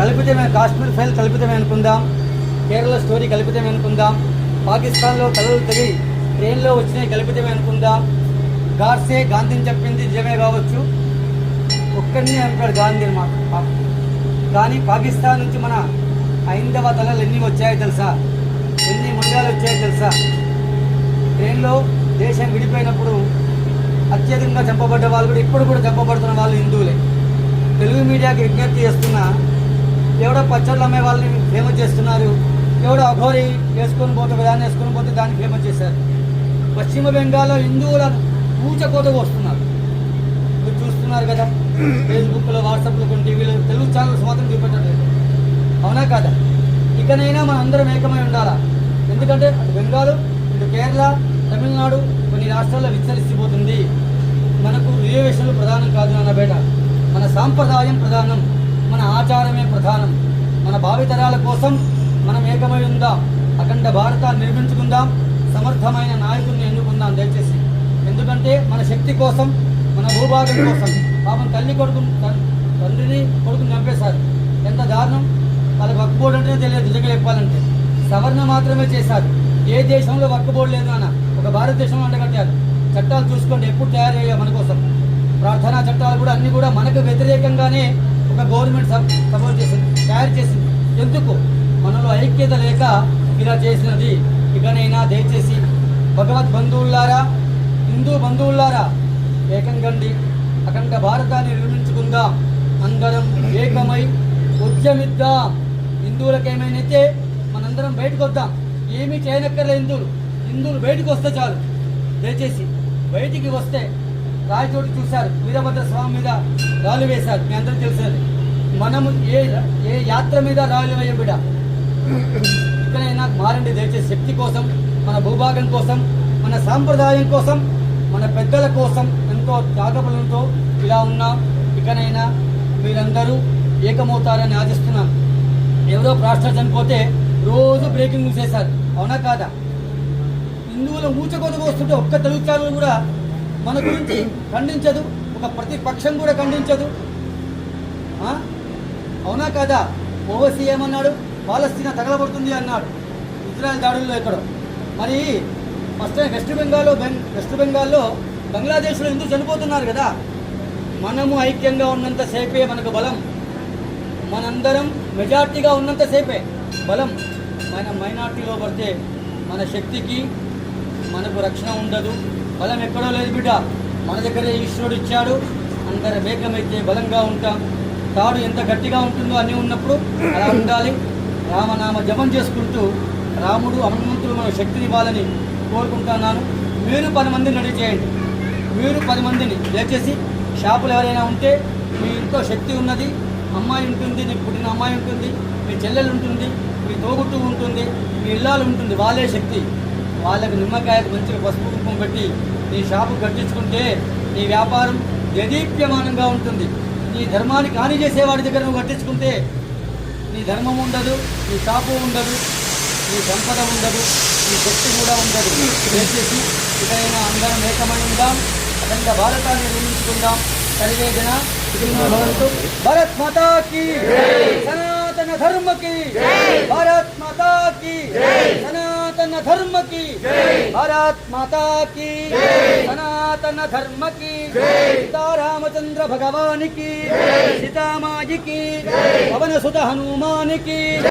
కల్పితమే, Kashmir file కల్పితమే అనుకుందాం, Kerala story కల్పితమే అనుకుందాం, పాకిస్తాన్లో తలలు తెగి ట్రైన్లో వచ్చినాయి కల్పితమే అనుకుందాం, గాడ్సే గాంధీని చెప్పింది నిజమే కావచ్చు, ఒక్కడిని అంటాడు గాంధీ మాట. కానీ పాకిస్తాన్ నుంచి మన హైందవ తలలు ఎన్ని వచ్చాయో తెలుసా? ఎన్ని ముండాలు వచ్చాయో తెలుసా? ట్రైన్లో దేశం విడిపోయినప్పుడు అత్యధికంగా చంపబడ్డ వాళ్ళు కూడా ఇప్పుడు కూడా చంపబడుతున్న వాళ్ళు హిందువులే. తెలుగు మీడియాకి విజ్ఞప్తి చేస్తున్నా, ఎవడో పచ్చళ్ళు అమ్మే వాళ్ళని ఫేమస్ చేస్తున్నారు, ఎవడో అఘోరి వేసుకొని పోతే దాన్ని వేసుకొని పోతే దాన్ని ఫేమస్ చేశారు. పశ్చిమ బెంగాల్లో హిందువులను ఊచకోతకు వస్తున్నారు, మీరు చూస్తున్నారు కదా. ఫేస్బుక్లో, వాట్సాప్లో, కొన్ని టీవీలో తెలుగు ఛానల్స్ మాత్రం చూపెట్టలేదు. అవునా కాదా? ఇకనైనా మనం అందరం ఏకమై ఉండాలా. ఎందుకంటే అటు బెంగాల్, ఇటు కేరళ, తమిళనాడు కొన్ని రాష్ట్రాల్లో విస్తరిస్తుపోతుంది. మనకు రిజర్వేషన్లు ప్రధానం కాదు నాన్న బేట, మన సాంప్రదాయం ప్రధానం, మన ఆచారమే ప్రధానం. మన భావితరాల కోసం మనం ఏకమై ఉందాం, అఖండ భారతాన్ని నిర్మించుకుందాం, సమర్థమైన నాయకుడిని ఎన్నుకుందాం దయచేసి. ఎందుకంటే మన శక్తి కోసం, మన భూభాగం కోసం. పాపం తండ్రిని కొడుకుని చంపేశారు, ఎంత దారుణం. వాళ్ళకి వక్ఫ్ బోర్డు అంటేనే తెలియదు నిజంగా చెప్పాలంటే. సవరణ మాత్రమే చేశారు. ఏ దేశంలో వక్ఫ్ బోర్డు లేదు అన్న, ఒక భారతదేశంలో అంటగట్టారు. చట్టాలు చూసుకోండి ఎప్పుడు తయారు అయ్యా మన కోసం. ప్రార్థనా చట్టాలు కూడా అన్నీ కూడా మనకు వ్యతిరేకంగానే ఒక గవర్నమెంట్ సపోర్ట్ చేసింది, తయారు చేసింది. ఎందుకు? మనలో ఐక్యత లేక ఇలా చేసినది. ఇకనైనా దయచేసి భగవద్ బంధువులారా, హిందూ బంధువులారా, ఏకం కండి, అఖండ భారతాన్ని నిర్మించుకుందాం, అందరం ఏకమై ఉద్యమిద్దాం. హిందువులకు ఏమైనా మనందరం బయటకు వద్దాం. ఏమీ చేయనక్కర్లే హిందువులు బయటకు వస్తే చాలు. దయచేసి బయటికి వస్తే, రాయచోటి చూశారు, వీరభద్ర స్వామి మీద రాళ్ళు వేశారు, మీ అందరూ తెలిసేది. మనము ఏ యాత్ర మీద రాళ్ళు వేయం బిడ్డ. ఇక్కడైనా మారండి దయచేసి. శక్తి కోసం, మన భూభాగం కోసం, మన సాంప్రదాయం కోసం, మన పెద్దల కోసం ఎంతో త్యాగబలంతో ఇలా ఉన్నాం. ఇకనైనా మీరందరూ ఏకమవుతారని ఆశిస్తున్నాం. ఎవరో ప్రాస్టర్ చనిపోతే రోజు బ్రేకింగ్ న్యూస్ చేశారు, అవునా కాదా? హిందువుల ఊచకోతకు వస్తుంటే ఒక్క తెలుగు ఛానల్ కూడా మన గురించి ఖండించదు, ఒక ప్రతిపక్షం కూడా ఖండించదు, అవునా కాదా? ఓవైసీ ఏమన్నాడు? పాలస్తీనా తగలబడుతుంది అన్నాడు ఇజ్రాయెల్ దాడుల్లో. ఎక్కడో మరి ఫస్ట్ టైం వెస్ట్ బెంగాల్లో బంగ్లాదేశ్లో ఎందుకు చనిపోతున్నారు కదా. మనము ఐక్యంగా ఉన్నంతసేపే మనకు బలం, మనందరం మెజార్టీగా ఉన్నంతసేపే బలం. మన మైనార్టీలో పడితే మన శక్తికి మనకు రక్షణ ఉండదు, బలం ఎక్కడో లేదు బిడ్డ. మన దగ్గరే ఈశ్వరుడు ఇచ్చాడు, అందరం ఏకమైతే బలంగా ఉంటాం. తాడు ఎంత గట్టిగా ఉంటుందో అన్నీ ఉన్నప్పుడు అలా ఉండాలి. రామనామ జపం చేసుకుంటూ రాముడు హనుమంతుడు మన శక్తిని ఇవ్వాలని కోరుకుంటున్నాను. మీరు 10 మందిని రెడీ చేయండి. మీరు 10 మందిని దయచేసి. షాపులు ఎవరైనా ఉంటే, మీ ఇంట్లో శక్తి ఉన్నది, అమ్మాయి ఉంటుంది, నీకు పుట్టిన అమ్మాయి ఉంటుంది, మీ చెల్లెలు ఉంటుంది, మీ తోగుట్టు ఉంటుంది, మీ ఇల్లాలు ఉంటుంది, వాళ్ళే శక్తి. వాళ్ళకి నిమ్మకాయకు మంచిగా పసుపు కుంకుమ పెట్టి నీ షాపు కట్టించుకుంటే నీ వ్యాపారం దేదీప్యమానంగా ఉంటుంది. నీ ధర్మానికి హాని చేసేవాడి దగ్గర నువ్వు కట్టించుకుంటే నీ ధర్మం ఉండదు, నీ షాపు ఉండదు, నీ సంపద ఉండదు, నీ శక్తి కూడా ఉండదు. దయచేసి ఇకైనా అందరం ఏకమై ఉందాం, అఖండ భారతాన్ని నిర్మించుకుందాం. సర్వే జన సుఖినో భవంతు. భారత్ మాతా కీ సనాతన ధర్మ కీ, భారత్ మాతా కీ సనాతన ధర్మ కీ, భారత్ మాతా కీ సనాతన ధర్మ కీ. సీతారామచంద్ర భగవాన్ కీ, సీతామాయి కీ, పవన సుత హనుమాన్ కీ.